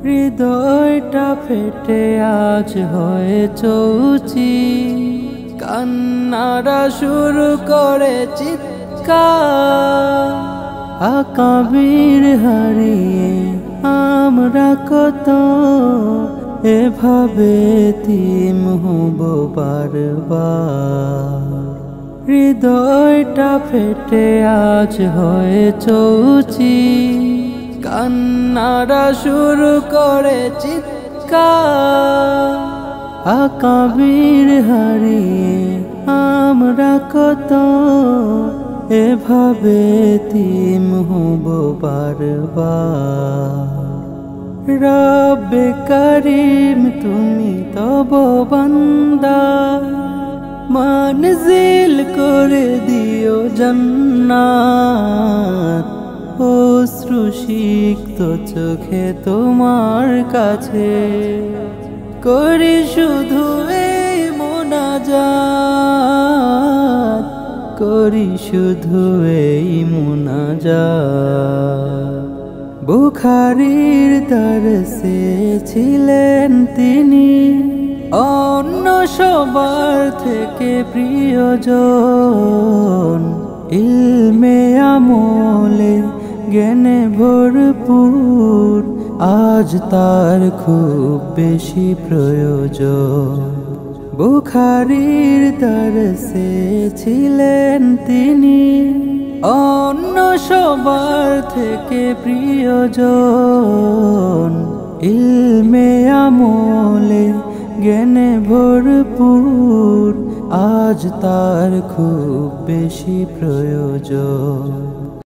হৃদয়টা ফেটে আজ হয়ে চৌচি, কান্নারা শুরু করে চিৎকার। আকাবির হারিয়ে আমরা কত এভাবে তিম হব বারবার। হৃদয়টা ফেটে আজ হয়ে চৌচি, কান্নারা শুরু করে চিৎকার। আকাবির হারিয়ে আমরা কত এভাবে তিম হব বারবার। রব্বে করিম তুমি তব বান্দা, মানজিল করে দিও জান্নাত। অশ্রুসিক্ত চোখে তোমার কাছে করি শুধু এই মুনাজাত, করি শুধু এই মুনাজাত। বুখারীর দরসে ছিলেন তিনি অন্য সবার থেকে প্রিয়জন। ইলমে আমলে জ্ঞানে ভরপুর, আজ তার খুব বেশি প্রয়োজন। বুখারীর দরসে ছিলেন তিনি অন্য সবার থেকে প্রিয়জন। ইলমে আমলে জ্ঞানে ভরপুর, আজ তার খুব বেশি প্রয়োজন।